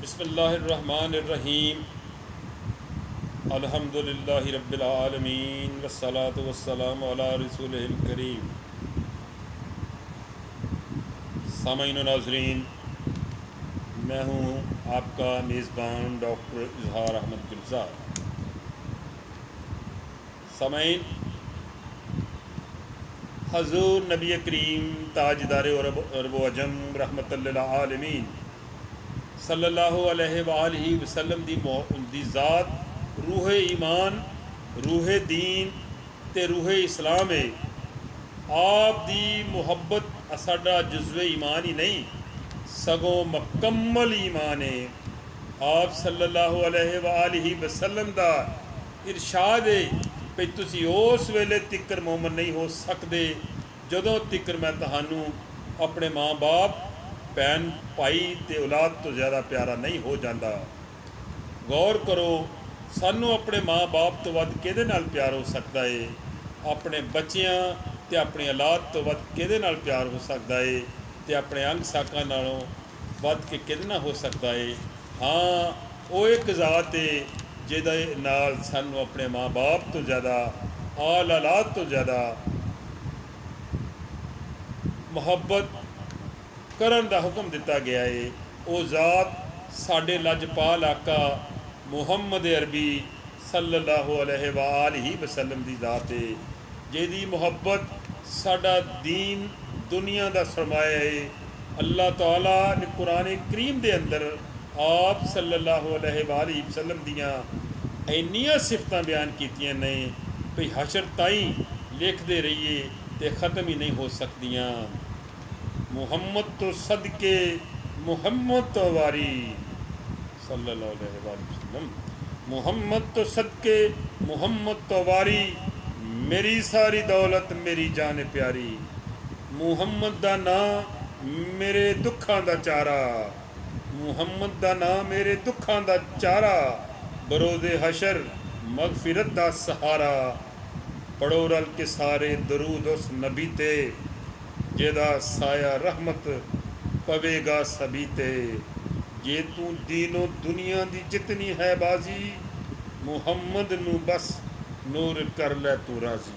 बिस्मिल्लाहिर्रहमानिर्रहीम अल्हम्दुलिल्लाहि रब्बिल आलमीन वस्सलातु वस्सलामु अला रसूलिहिल करीम। सामईन व नाज़रीन, मैं हूँ आपका मेज़बान डॉक्टर इज़हार अहमद गुलज़ार। सामईन, हज़ूर नबी करीम ताजदार अरब व अजम रहमतुल लिल आलमीन सल्लल्लाहु अलैहि वालैहि वसल्लम दी ज़ात रूह ईमान, रूह दीन ते रूह इस्लाम है। आप दी मुहब्बत साडा जुज़्वे ईमान ही नहीं सगों मुकम्मल ईमान है। आप सल्लल्लाहु अलैहि वालैहि वसल्लम दा इरशाद है भई तुसी उस वेले तिकर मोमन नहीं हो सकते जदों तिकर मैं तुहानू अपने माँ बाप, भैन भाई ते औलाद तो ज़्यादा प्यारा नहीं हो जाता। गौर करो, सानू अपने माँ बाप तो वध किहदे नाल प्यार हो सकता है? अपने बच्चियां ते अपनी औलाद तो वध किहदे नाल प्यार हो सकता है? ते अपने अंग साकां नालों वध के किहदे नाल हो सकता है? हाँ, वो एक ज़ात है जिहदे नाल सानू अपने माँ बाप तो ज़्यादा, आल औलाद तो ज़्यादा मुहब्बत करन दा हुक्म दिता गया है। वो ज़ात साडे लजपाल आका मुहम्मद अरबी सल्लल्लाहु अलैहि वालैहि वसल्लम दी ज़ात है, जिहदी मुहब्बत साडा दीन दुनिया दा सरमाया है। अल्लाह ताला ने कुरान करीम दे अंदर आप सल्लल्लाहु अलैहि वालैहि वसल्लम दियां इन्नियां सिफतां बयान कीतियां ने भई हशर ताईं लिखते रहिए ते ख़त्म ही नहीं हो सकदियां। मुहम्मद तो सदके मुहम्मद तो वारी सल्लल्लाहु अलैहि वसल्लम, मुहम्मद तो सदके मुहम्मद तो वारी, मेरी सारी दौलत मेरी जान प्यारी। मुहम्मद दा नाम मेरे दुखां दा चारा, मुहम्मद दा नाम मेरे दुखां दा चारा, बरोज़े हशर मगफिरत दा सहारा। पढ़ो रल के सारे दरूद उस नबी ते, जेदा साया रहमत पवेगा सभी ते। जे तू दीनो दुनिया दी जितनी है बाजी, मुहम्मद नू बस नूर कर लै तू राजी।